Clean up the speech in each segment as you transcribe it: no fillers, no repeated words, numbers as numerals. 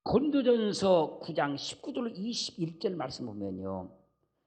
고린도전서 9장 19절 21절 말씀 보면요,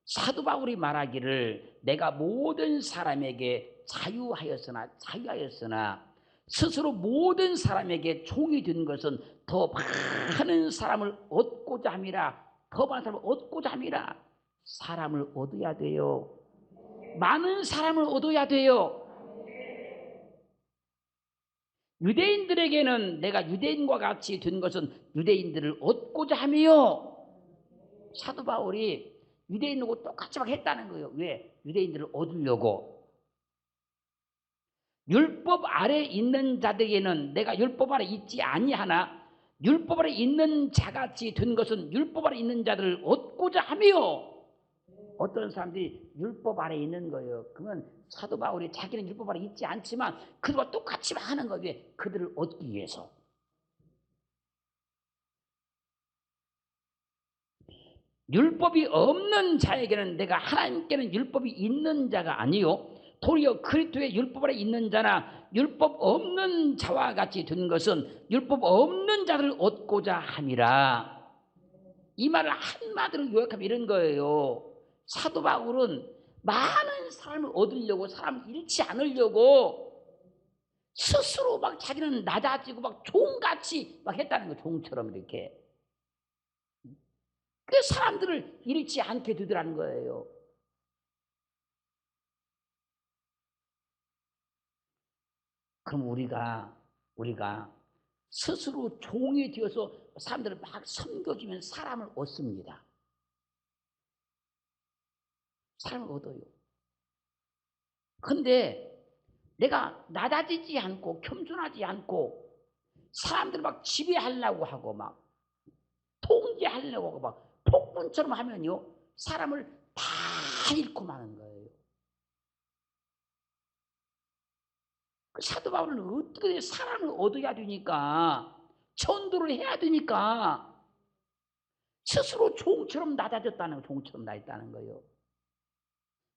사도 바울이 말하기를 내가 모든 사람에게 자유하였으나 스스로 모든 사람에게 종이 된 것은 더 많은 사람을 얻고자 함이라. 더 많은 사람을 얻고자 함이라. 사람을 얻어야 돼요. 많은 사람을 얻어야 돼요. 유대인들에게는 내가 유대인과 같이 된 것은 유대인들을 얻고자 함이요. 사도 바울이 유대인하고 똑같이 막 했다는 거예요. 왜? 유대인들을 얻으려고. 율법 아래 있는 자들에게는 내가 율법 아래 있지 아니하나 율법 아래 있는 자같이 된 것은 율법 아래 있는 자들을 얻고자 함이요. 어떤 사람들이 율법 아래 있는 거예요. 그러면 사도 바울이 자기는 율법 아래 있지 않지만 그들과 똑같이 하는 거예요. 왜? 그들을 얻기 위해서. 율법이 없는 자에게는 내가 하나님께는 율법이 있는 자가 아니요 도리어 그리스도의 율법 아래 있는 자나 율법 없는 자와 같이 된 것은 율법 없는 자들을 얻고자 함이라. 이 말을 한마디로 요약하면 이런 거예요. 사도 바울은 많은 사람을 얻으려고, 사람을 잃지 않으려고 스스로 막 자기는 낮아지고 막 종같이 막 했다는 거예요. 종처럼 이렇게. 그 사람들을 잃지 않게 되더라는 거예요. 그럼 우리가 스스로 종이 되어서 사람들을 막 섬겨주면 사람을 얻습니다. 사람을 얻어요. 근데 내가 낮아지지 않고 겸손하지 않고 사람들을 막 지배하려고 하고 막 통제하려고 하고 막 폭군처럼 하면요 사람을 다 잃고 마는 거예요. 그 사도 바울은 어떻게 사람을 얻어야 되니까 전도를 해야 되니까 스스로 종처럼 낮아졌다는 거예요. 종처럼 낮았다는 거예요.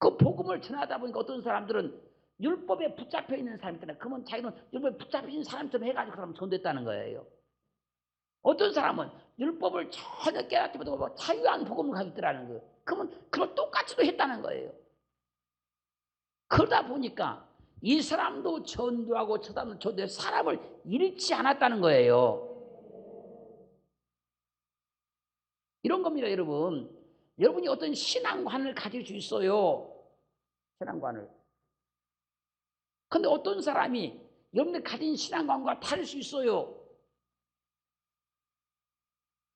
그 복음을 전하다 보니까 어떤 사람들은 율법에 붙잡혀 있는 사람이 있잖아요. 그러면 자기는 율법에 붙잡혀 있는 사람처럼 해가지고 그 사람 전도했다는 거예요. 어떤 사람은 율법을 전혀 깨닫지 못하고 자유한 복음을 가지고 있더라는 거예요. 그러면 그걸 똑같이도 했다는 거예요. 그러다 보니까 이 사람도 전도하고 저 사람도 전도해 사람을 잃지 않았다는 거예요. 이런 겁니다, 여러분. 여러분이 어떤 신앙관을 가질 수 있어요. 신앙관을. 근데 어떤 사람이 여러분들 가진 신앙관과 다를 수 있어요.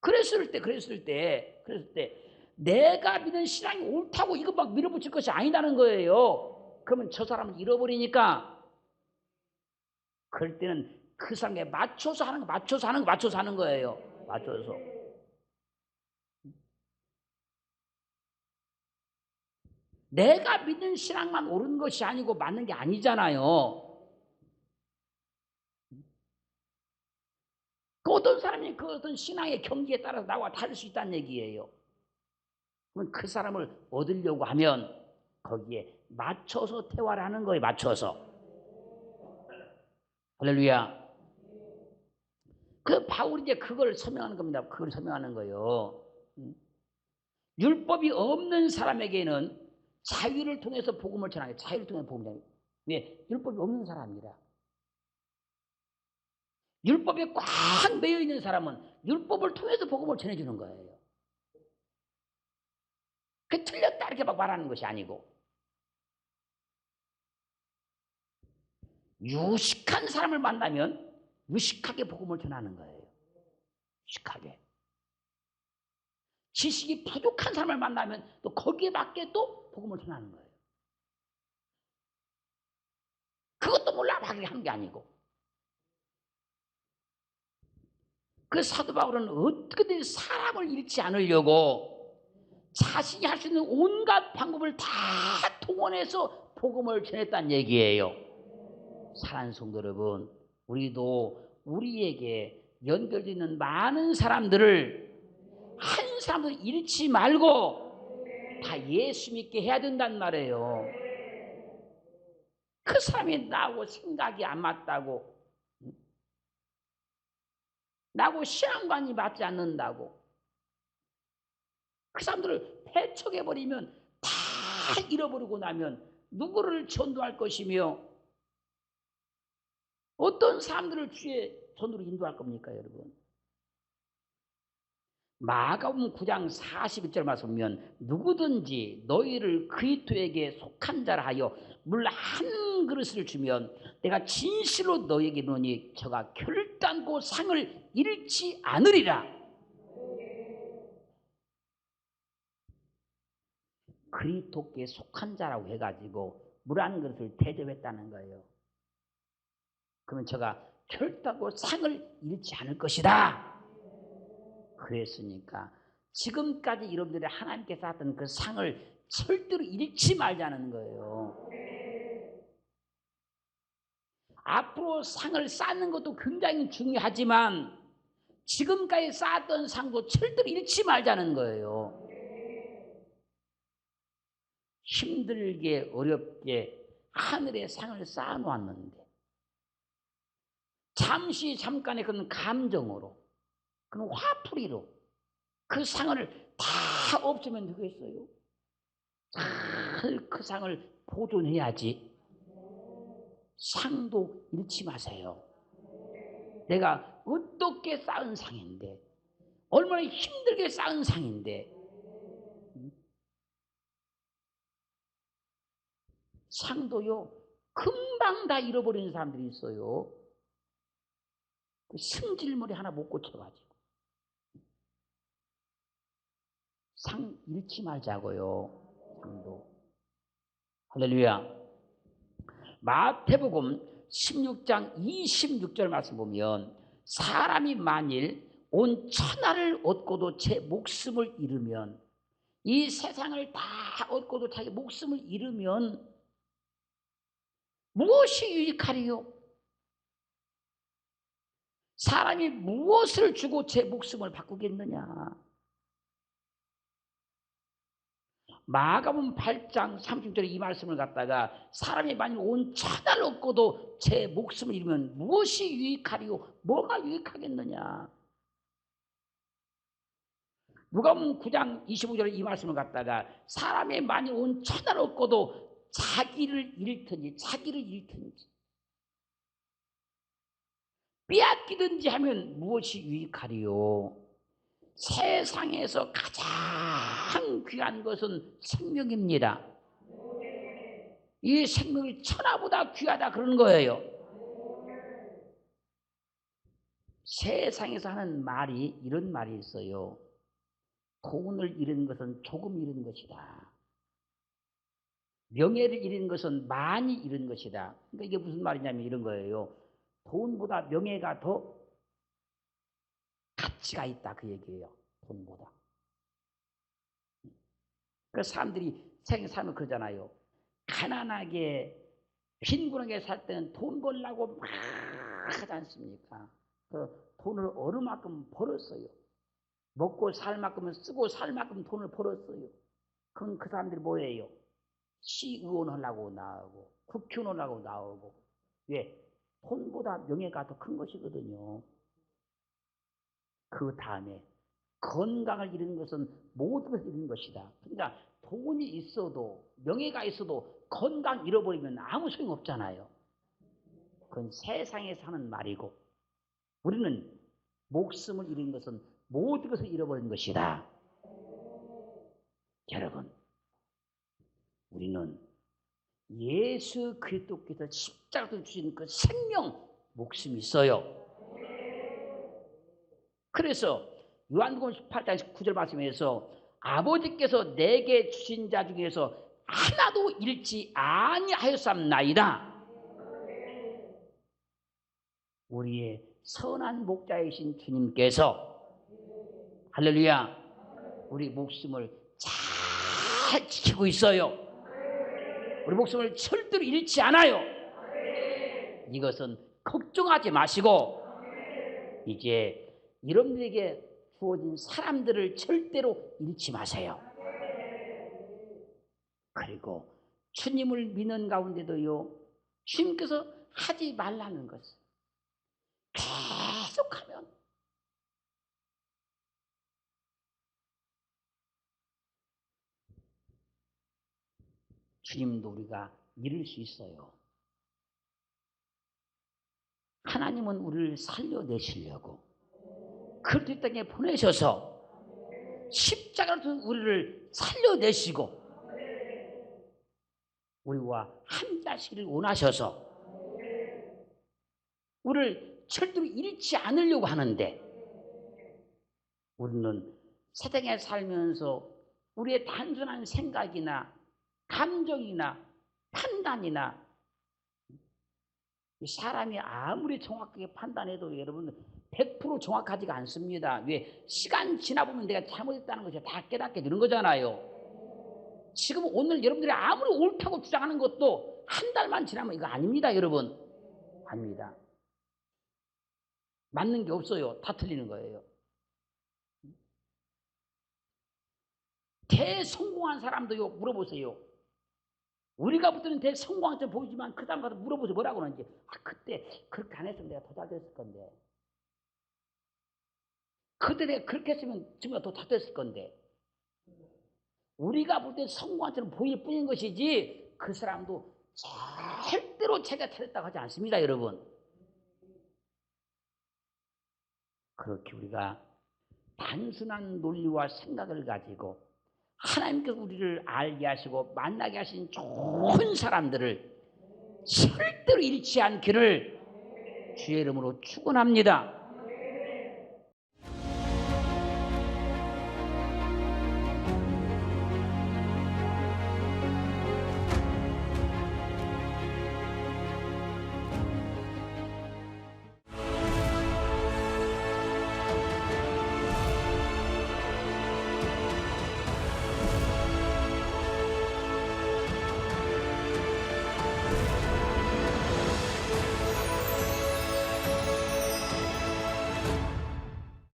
그랬을 때 내가 믿는 신앙이 옳다고 이거 막 밀어붙일 것이 아니다는 거예요. 그러면 저 사람은 잃어버리니까 그럴 때는 그 사람에 맞춰서 하는 거예요. 맞춰서. 내가 믿는 신앙만 옳은 것이 아니고 맞는 게 아니잖아요. 그 어떤 사람이 그 어떤 신앙의 경지에 따라서 나와 다를 수 있다는 얘기예요. 그러면 그 사람을 얻으려고 하면 거기에 맞춰서 대화를 하는 거예요. 맞춰서. 할렐루야. 그 바울이 이제 그걸 설명하는 겁니다. 그걸 설명하는 거예요. 율법이 없는 사람에게는 자유를 통해서 복음을 전하게. 자유를 통해서 복음을 전하게. 왜? 율법이 없는 사람이라. 율법에 꽉 매여 있는 사람은 율법을 통해서 복음을 전해주는 거예요. 그 틀렸다 이렇게 막 말하는 것이 아니고 유식한 사람을 만나면 유식하게 복음을 전하는 거예요. 유식하게. 지식이 부족한 사람을 만나면 또 거기에 맞게 또 복음을 전하는 거예요. 그것도 몰라 막 하는 게 아니고. 그 사도 바울은 어떻게든 사람을 잃지 않으려고 자신이 할 수 있는 온갖 방법을 다 동원해서 복음을 전했다는 얘기예요. 사랑하는 성도 여러분, 우리도 우리에게 연결되어 있는 많은 사람들을 한 사람도 잃지 말고 다 예수 믿게 해야 된단 말이에요. 그 사람이 나하고 생각이 안 맞다고 나하고 신앙관이 맞지 않는다고. 그 사람들을 배척해버리면, 다 잃어버리고 나면 누구를 전도할 것이며 어떤 사람들을 주의 전도로 인도할 겁니까, 여러분? 마가복음 9장 41절 말씀 보면 누구든지 너희를 그리스도에게 속한 자라 하여 물 한 그릇을 주면 내가 진실로 너희에게 이르노니 저가 결단코 상을 잃지 않으리라. 그리스도께 속한 자라고 해가지고 물 한 그릇을 대접했다는 거예요. 그러면 저가 결단코 상을 잃지 않을 것이다. 그랬으니까 지금까지 여러분들이 하나님께 쌓았던 그 상을 절대로 잃지 말자는 거예요. 앞으로 상을 쌓는 것도 굉장히 중요하지만 지금까지 쌓았던 상도 절대로 잃지 말자는 거예요. 힘들게 어렵게 하늘의 상을 쌓아놓았는데 잠깐의 그런 감정으로, 그런 화풀이로 그 상을 다 없애면 되겠어요? 잘 그 상을 보존해야지. 상도 잃지 마세요. 내가 어떻게 쌓은 상인데, 얼마나 힘들게 쌓은 상인데, 상도요 금방 다 잃어버리는 사람들이 있어요. 그 승질머리 하나 못 고쳐가지고. 상 잃지 말자고요. 상도. 할렐루야. 마태복음 16장 26절 말씀 보면 사람이 만일 온 천하를 얻고도 제 목숨을 잃으면, 이 세상을 다 얻고도 자기 목숨을 잃으면 무엇이 유익하리요? 사람이 무엇을 주고 제 목숨을 바꾸겠느냐? 마가복음 8장 30절에 이 말씀을 갖다가 사람이 만일 온 천하를 얻고도 제 목숨을 잃으면 무엇이 유익하리요? 뭐가 유익하겠느냐? 누가복음 9장 25절에 이 말씀을 갖다가 사람이 만일 온 천하를 얻고도 자기를 잃든지 빼앗기든지 하면 무엇이 유익하리요? 세상에서 가장 귀한 것은 생명입니다. 이 생명이 천하보다 귀하다 그러는 거예요. 세상에서 하는 말이 이런 말이 있어요. 돈을 잃은 것은 조금 잃은 것이다. 명예를 잃은 것은 많이 잃은 것이다. 그러니까 이게 무슨 말이냐면 이런 거예요. 돈보다 명예가 더 가치가 있다 그 얘기예요. 돈보다. 그래서 사람들이 세상에 살면 그러잖아요. 가난하게 빈곤하게 살 때는 돈 벌려고 막 하지 않습니까? 그 돈을 어느 만큼 벌었어요. 먹고 살 만큼은 쓰고 살 만큼 돈을 벌었어요. 그럼 그 사람들이 뭐예요? 시의원 하려고 나오고 국회의원 하려고 나오고. 왜? 돈보다 명예가 더 큰 것이거든요. 그 다음에 건강을 잃은 것은 모든 것을 잃은 것이다. 그러니까 돈이 있어도 명예가 있어도 건강 잃어버리면 아무 소용 없잖아요. 그건 세상에서 하는 말이고 우리는 목숨을 잃은 것은 모든 것을 잃어버린 것이다. 여러분, 우리는 예수 그리스도께서 십자가로 주신 그 생명, 목숨이 있어요. 그래서 요한복음 18장 9절 말씀에서 아버지께서 내게 주신 자 중에서 하나도 잃지 아니하였사옵나이다. 우리의 선한 목자이신 주님께서 할렐루야, 우리 목숨을 잘 지키고 있어요. 우리 목숨을 절대로 잃지 않아요. 이것은 걱정하지 마시고 이제 여러분들에게 주어진 사람들을 절대로 잃지 마세요. 그리고 주님을 믿는 가운데도요, 주님께서 하지 말라는 것을 계속하면 주님도 우리가 이룰 수 있어요. 하나님은 우리를 살려내시려고 그리스도 땅에 보내셔서 십자가로 우리를 살려내시고 우리와 함께하시기를 원하셔서 우리를 절대로 잃지 않으려고 하는데 우리는 세상에 살면서 우리의 단순한 생각이나 감정이나 판단이나 사람이 아무리 정확하게 판단해도 여러분 100% 정확하지가 않습니다. 왜? 시간 지나보면 내가 잘못했다는 것이 다 깨닫게 되는 거잖아요. 지금 오늘 여러분들이 아무리 옳다고 주장하는 것도 한 달만 지나면 이거 아닙니다, 여러분. 아닙니다. 맞는 게 없어요. 다 틀리는 거예요. 대성공한 사람도요, 물어보세요. 우리가 볼 때는 대성공한 줄 보이지만 그 사람 가서 물어보세요. 뭐라고 하는지. 그때 그렇게 안 했으면 내가 더 잘 됐을 건데. 그때 내가 그렇게 했으면 지금 더 잘 됐을 건데. 우리가 볼 때 성공한 줄 보일 뿐인 것이지 그 사람도 절대로 제가 잘했다고 하지 않습니다, 여러분. 그렇게 우리가 단순한 논리와 생각을 가지고 하나님께서 우리를 알게 하시고 만나게 하신 좋은 사람들을 절대로 잃지 않기를 주의 이름으로 축원합니다.